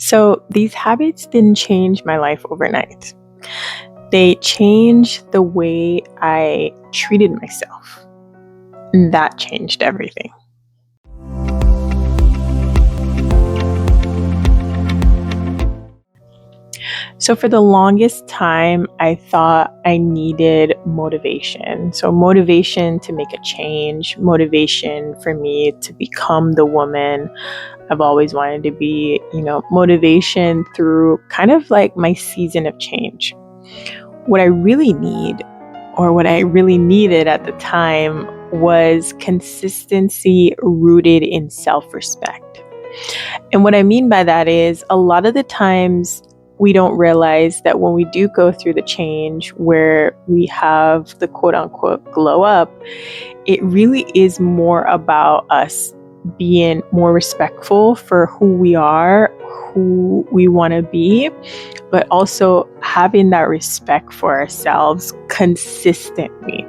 So these habits didn't change my life overnight. They changed the way I treated myself. And that changed everything. So for the longest time, I thought I needed motivation. So motivation to make a change, motivation for me to become the woman I've always wanted to be, motivation through kind of like my season of change. What I really need, or what I really needed at the time, was consistency rooted in self respect. And what I mean by that is a lot of the times we don't realize that when we do go through the change where we have the quote unquote glow up, it really is more about us being more respectful for who we are, who we want to be, but also having that respect for ourselves consistently.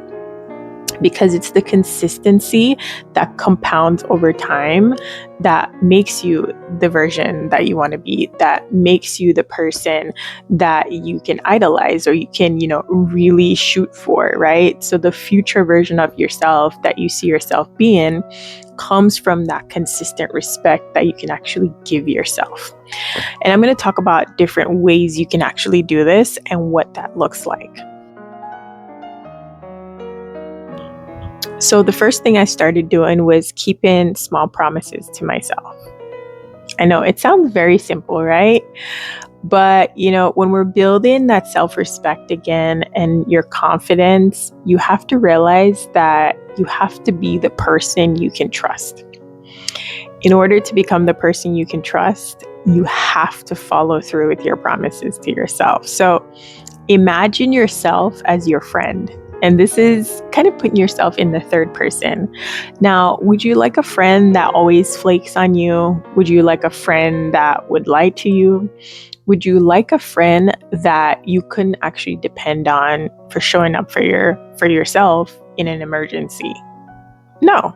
Because it's the consistency that compounds over time that makes you the version that you want to be, that makes you the person that you can idolize or you can, really shoot for, right? So the future version of yourself that you see yourself being comes from that consistent respect that you can actually give yourself. And I'm going to talk about different ways you can actually do this and what that looks like. So the first thing I started doing was keeping small promises to myself. I know it sounds very simple, right? But, when we're building that self-respect again and your confidence, you have to realize that you have to be the person you can trust. In order to become the person you can trust, you have to follow through with your promises to yourself. So imagine yourself as your friend. And this is kind of putting yourself in the third person. Now, would you like a friend that always flakes on you? Would you like a friend that would lie to you? Would you like a friend that you couldn't actually depend on for showing up for yourself in an emergency? No.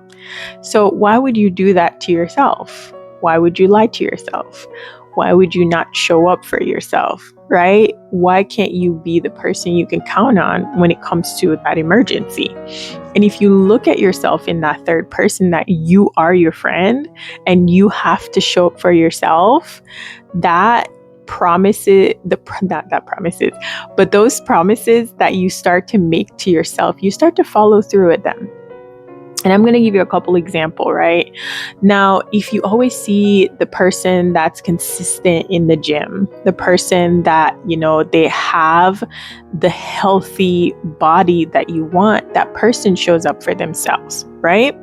So why would you do that to yourself? Why would you lie to yourself? Why would you not show up for yourself, right? Why can't you be the person you can count on when it comes to that emergency? And if you look at yourself in that third person, that you are your friend and you have to show up for yourself, that promises, but those promises that you start to make to yourself, you start to follow through with them. And I'm going to give you a couple examples, right? Now, if you always see the person that's consistent in the gym, the person that, they have the healthy body that you want, that person shows up for themselves, right?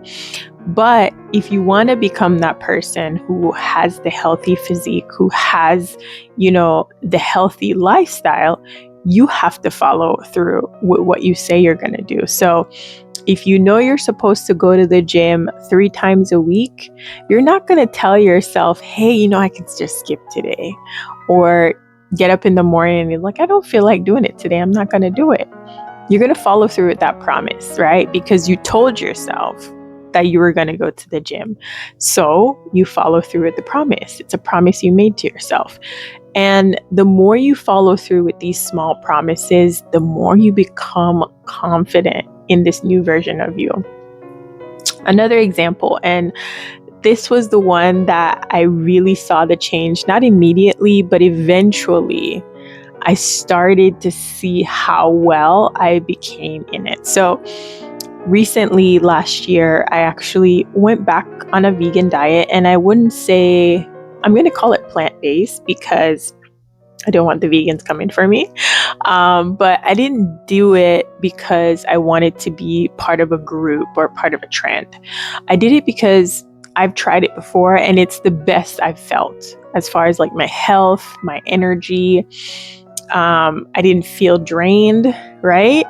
But if you want to become that person who has the healthy physique, who has, the healthy lifestyle, you have to follow through with what you say you're going to do. So if you know you're supposed to go to the gym 3 times a week, you're not going to tell yourself, hey, I can just skip today. Or get up in the morning and you're like, I don't feel like doing it today. I'm not going to do it. You're going to follow through with that promise, right? Because you told yourself that you were going to go to the gym. So you follow through with the promise. It's a promise you made to yourself. And the more you follow through with these small promises, the more you become confident in this new version of you. Another example, and this was the one that I really saw the change, not immediately, but eventually I started to see how well I became in it. So recently, last year, I actually went back on a vegan diet, and I wouldn't say, I'm going to call it plant-based because I don't want the vegans coming for me. But I didn't do it because I wanted to be part of a group or part of a trend. I did it because I've tried it before and it's the best I've felt as far as like my health, my energy. I didn't feel drained, right?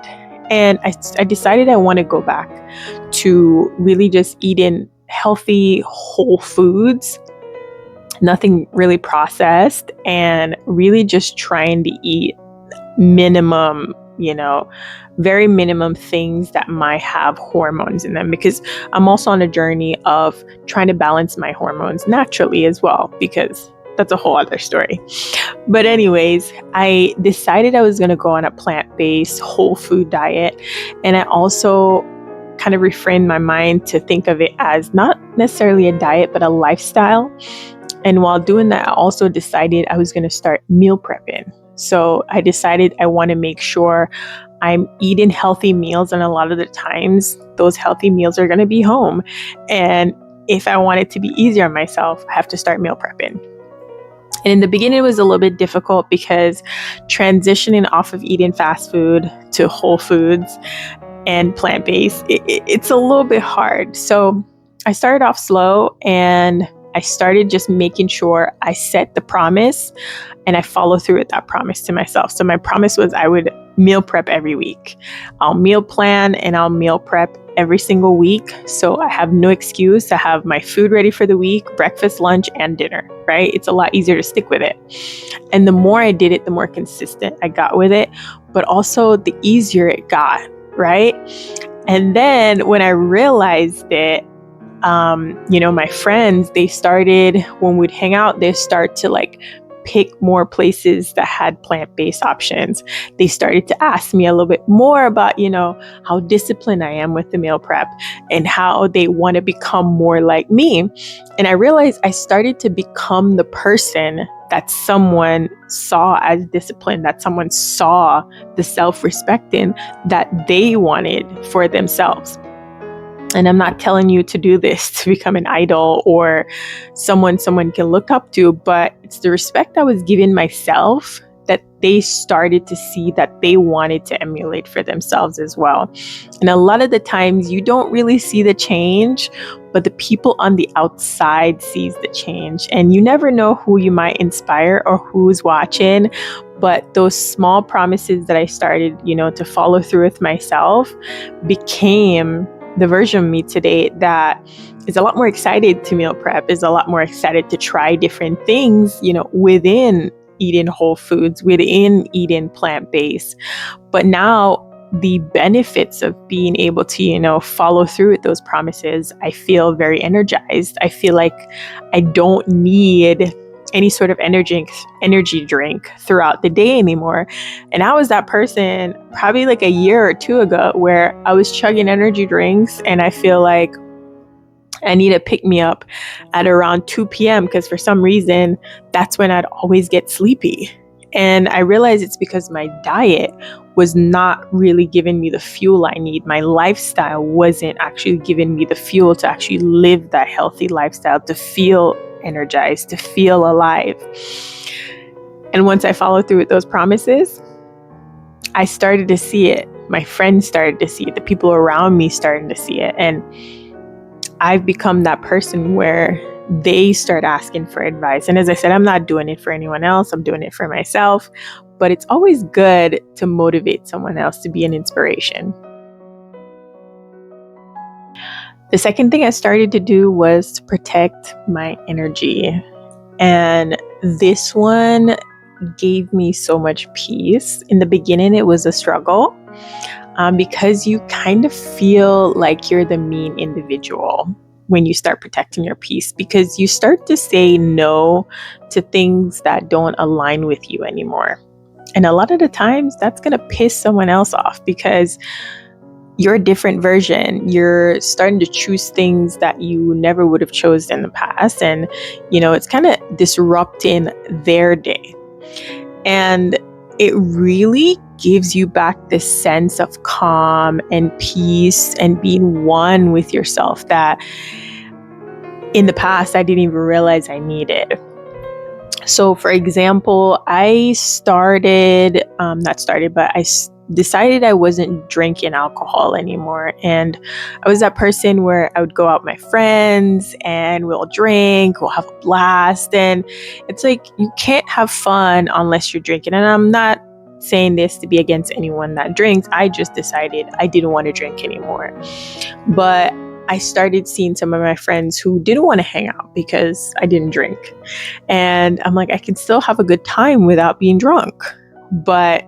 And I decided I want to go back to really just eating healthy, whole foods, nothing really processed, and really just trying to eat minimum, very minimum things that might have hormones in them, because I'm also on a journey of trying to balance my hormones naturally as well, because that's a whole other story. But anyways, I decided I was going to go on a plant-based whole food diet. And I also kind of refrained my mind to think of it as not necessarily a diet, but a lifestyle. And while doing that, I also decided I was going to start meal prepping. So I decided I want to make sure I'm eating healthy meals. And a lot of the times, those healthy meals are going to be home. And if I want it to be easier on myself, I have to start meal prepping. And in the beginning, it was a little bit difficult because transitioning off of eating fast food to whole foods and plant-based, it's a little bit hard. So I started off slow and I started just making sure I set the promise and I follow through with that promise to myself. So my promise was I would meal prep every week. I'll meal plan and I'll meal prep every single week. So I have no excuse to have my food ready for the week, breakfast, lunch, and dinner, right? It's a lot easier to stick with it. And the more I did it, the more consistent I got with it, but also the easier it got, right? And then when I realized it, my friends, they started, when we'd hang out, they start to like pick more places that had plant-based options. They started to ask me a little bit more about, how disciplined I am with the meal prep and how they want to become more like me. And I realized I started to become the person that someone saw as disciplined, that someone saw the self-respecting that they wanted for themselves. And I'm not telling you to do this to become an idol or someone can look up to, but it's the respect I was giving myself that they started to see that they wanted to emulate for themselves as well. And a lot of the times you don't really see the change, but the people on the outside sees the change. And you never know who you might inspire or who's watching. But those small promises that I started, to follow through with myself became the version of me today that is a lot more excited to meal prep, is a lot more excited to try different things, within eating whole foods, within eating plant-based. But now the benefits of being able to, follow through with those promises, I feel very energized. I feel like I don't need any sort of energy drink throughout the day anymore. And I was that person probably like a year or two ago where I was chugging energy drinks and I feel like I need to pick me up at around 2 p.m. because for some reason, that's when I'd always get sleepy. And I realized it's because my diet was not really giving me the fuel I need. My lifestyle wasn't actually giving me the fuel to actually live that healthy lifestyle, to feel energized, to feel alive. And once I followed through with those promises, I started to see it. My friends started to see it. The people around me started to see it. And I've become that person where they start asking for advice. And as I said, I'm not doing it for anyone else. I'm doing it for myself. But it's always good to motivate someone else, to be an inspiration. The second thing I started to do was to protect my energy. And this one gave me so much peace. In the beginning, it was a struggle because you kind of feel like you're the mean individual when you start protecting your peace, because you start to say no to things that don't align with you anymore. And a lot of the times that's going to piss someone else off because you're a different version. You're starting to choose things that you never would have chosen in the past. And, it's kind of disrupting their day. And it really gives you back this sense of calm and peace and being one with yourself that in the past I didn't even realize I needed. So for example, I decided I wasn't drinking alcohol anymore. And I was that person where I would go out with my friends and we'll drink, we'll have a blast. And it's like, you can't have fun unless you're drinking. And I'm not saying this to be against anyone that drinks. I just decided I didn't want to drink anymore. But I started seeing some of my friends who didn't want to hang out because I didn't drink. And I'm like, I can still have a good time without being drunk. But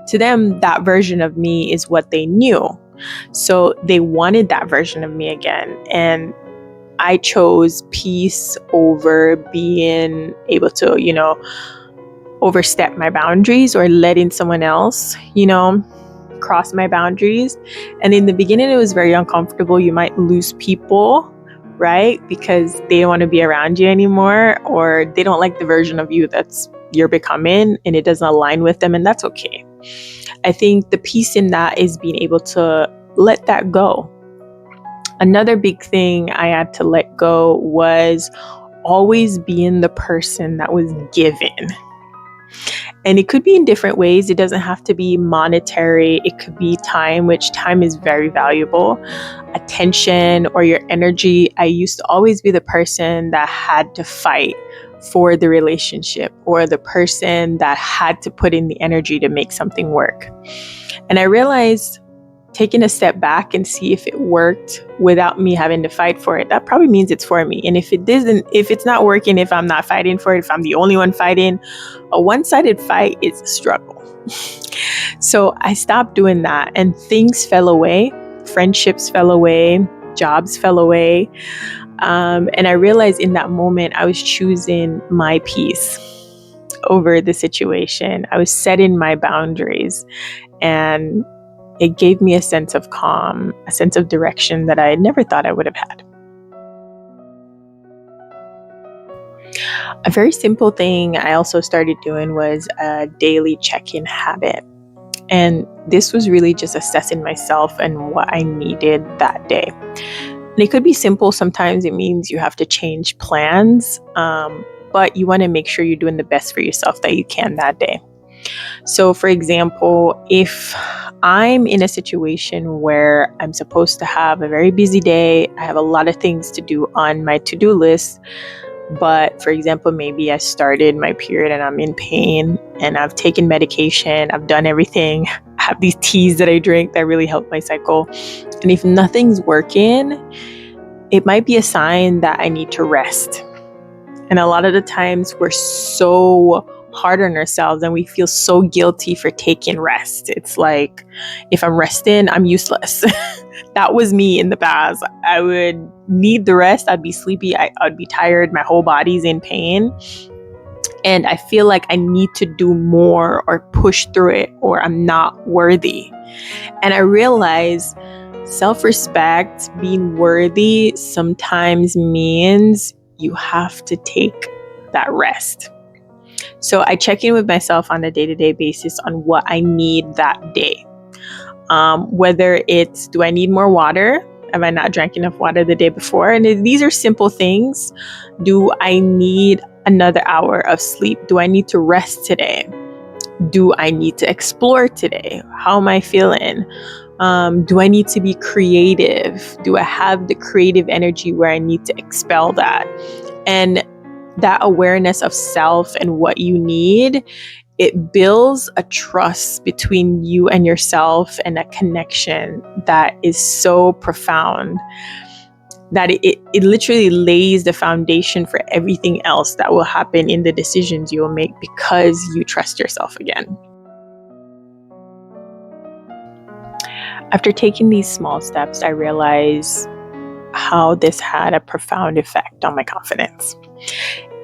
to them, that version of me is what they knew. So they wanted that version of me again. And I chose peace over being able to, overstep my boundaries or letting someone else, cross my boundaries. And in the beginning, it was very uncomfortable. You might lose people, right? Because they don't want to be around you anymore, or they don't like the version of you that's you're becoming and it doesn't align with them. And that's okay. I think the piece in that is being able to let that go. Another big thing I had to let go was always being the person that was given. And it could be in different ways. It doesn't have to be monetary. It could be time, which time is very valuable. Attention or your energy. I used to always be the person that had to fight for the relationship, or the person that had to put in the energy to make something work. And I realized taking a step back and see if it worked without me having to fight for it, that probably means it's for me. And if it's not working, if I'm not fighting for it, if I'm the only one fighting, a one-sided fight is a struggle. So I stopped doing that and things fell away. Friendships fell away, jobs fell away. And I realized in that moment, I was choosing my peace over the situation. I was setting my boundaries, and it gave me a sense of calm, a sense of direction that I never thought I would have had. A very simple thing I also started doing was a daily check-in habit. And this was really just assessing myself and what I needed that day. And it could be simple. Sometimes it means you have to change plans, but you want to make sure you're doing the best for yourself that you can that day. So, for example, if I'm in a situation where I'm supposed to have a very busy day, I have a lot of things to do on my to-do list, but for example, maybe I started my period and I'm in pain and I've taken medication, I've done everything, I have these teas that I drink that really help my cycle. And if nothing's working, it might be a sign that I need to rest. And a lot of the times we're so hard on ourselves and we feel so guilty for taking rest. It's like, if I'm resting, I'm useless. That was me in the past. I would need the rest. I'd be sleepy. I'd be tired. My whole body's in pain. And I feel like I need to do more or push through it, or I'm not worthy. And I realize self-respect, being worthy, sometimes means you have to take that rest. So I check in with myself on a day-to-day basis on what I need that day. Whether it's, do I need more water? Have I not drank enough water the day before? And these are simple things. Do I need another hour of sleep? Do I need to rest today? Do I need to explore today? How am I feeling? Do I need to be creative? Do I have the creative energy where I need to expel that? And that awareness of self and what you need, it builds a trust between you and yourself, and a connection that is so profound that it literally lays the foundation for everything else that will happen in the decisions you will make, because you trust yourself again. After taking these small steps, I realized how this had a profound effect on my confidence.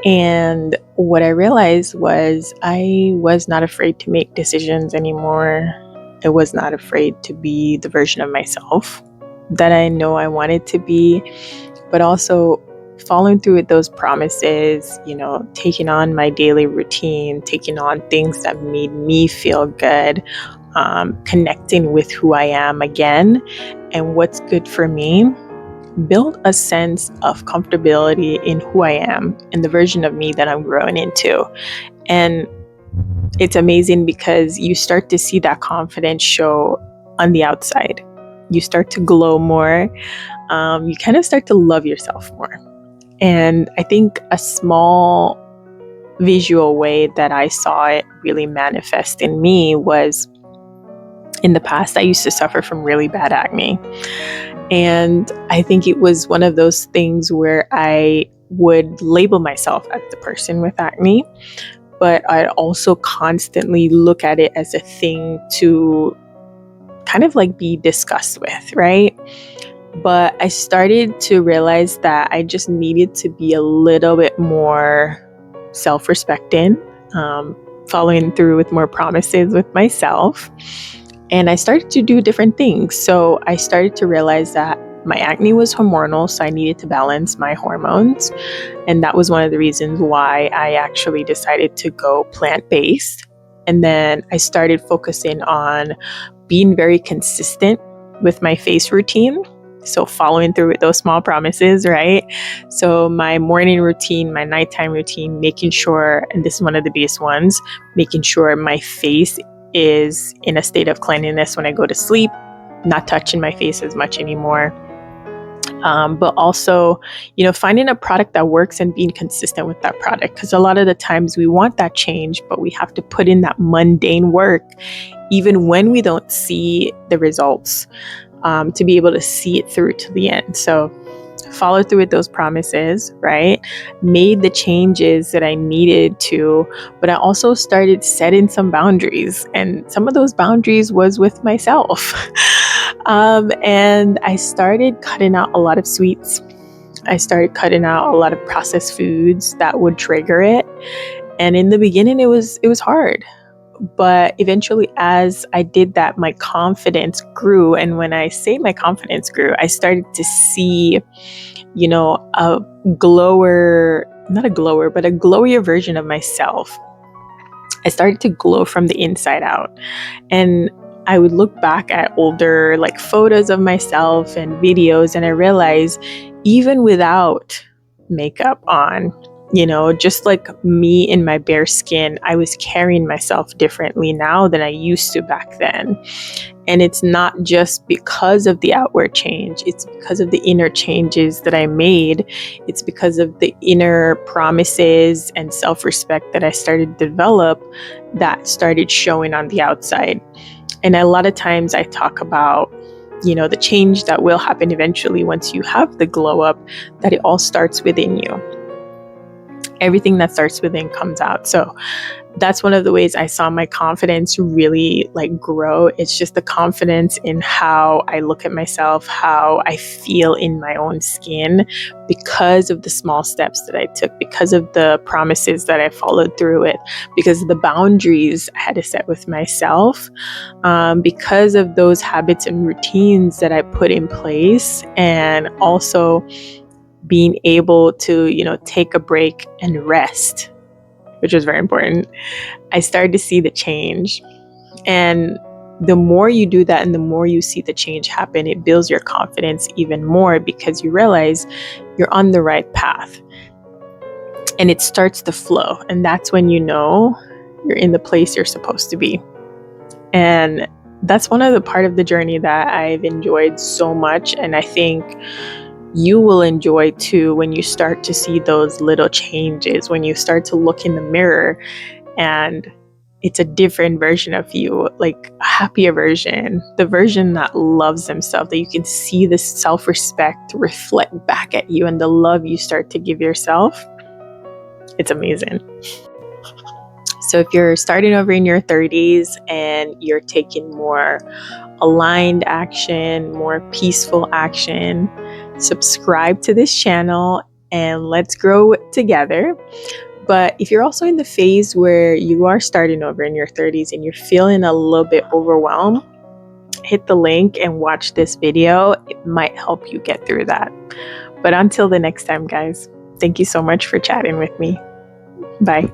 And what I realized was I was not afraid to make decisions anymore. I was not afraid to be the version of myself that I know I wanted to be, but also following through with those promises, taking on my daily routine, taking on things that made me feel good, connecting with who I am again and what's good for me. Build a sense of comfortability in who I am and the version of me that I'm growing into. And it's amazing because you start to see that confidence show on the outside. You start to glow more. You kind of start to love yourself more. And I think a small visual way that I saw it really manifest in me was, in the past, I used to suffer from really bad acne. And I think it was one of those things where I would label myself as the person with acne, but I'd also constantly look at it as a thing to kind of like be discussed with, right? But I started to realize that I just needed to be a little bit more self-respecting, following through with more promises with myself. And I started to do different things. So I started to realize that my acne was hormonal, so I needed to balance my hormones. And that was one of the reasons why I actually decided to go plant-based. And then I started focusing on being very consistent with my face routine. So following through with those small promises, right? So my morning routine, my nighttime routine, making sure, and this is one of the biggest ones, making sure my face is in a state of cleanliness when I go to sleep, not touching my face as much anymore. But also, finding a product that works and being consistent with that product. Because a lot of the times we want that change, but we have to put in that mundane work, even when we don't see the results, to be able to see it through to the end. So follow through with those promises, right? Made the changes that I needed to, but I also started setting some boundaries. And some of those boundaries was with myself. And I started cutting out a lot of sweets. I started cutting out a lot of processed foods that would trigger it. And in the beginning, it was hard. But eventually, as I did that, my confidence grew. And when I say my confidence grew, I started to see, a glower, not a glower, but a glowier version of myself. I started to glow from the inside out. And I would look back at older photos of myself and videos, and I realized even without makeup on, just like me in my bare skin, I was carrying myself differently now than I used to back then. And it's not just because of the outward change, it's because of the inner changes that I made. It's because of the inner promises and self-respect that I started to develop that started showing on the outside. And a lot of times I talk about, the change that will happen eventually once you have the glow up, that it all starts within you. Everything that starts within comes out. So that's one of the ways I saw my confidence really grow. It's just the confidence in how I look at myself, how I feel in my own skin, because of the small steps that I took, because of the promises that I followed through with, because of the boundaries I had to set with myself, because of those habits and routines that I put in place, and also being able to, take a break and rest, which was very important. I started to see the change. And the more you do that and the more you see the change happen, it builds your confidence even more, because you realize you're on the right path and it starts to flow. And that's when you're in the place you're supposed to be. And that's one of the part of the journey that I've enjoyed so much. And I think you will enjoy too, when you start to see those little changes, when you start to look in the mirror and it's a different version of you, a happier version, the version that loves themselves, that you can see the self-respect reflect back at you and the love you start to give yourself. It's amazing. So if you're starting over in your 30s and you're taking more aligned action, more peaceful action, subscribe to this channel and let's grow together. But if you're also in the phase where you are starting over in your 30s and you're feeling a little bit overwhelmed, hit the link and watch this video. It might help you get through that. But until the next time, guys, thank you so much for chatting with me. Bye.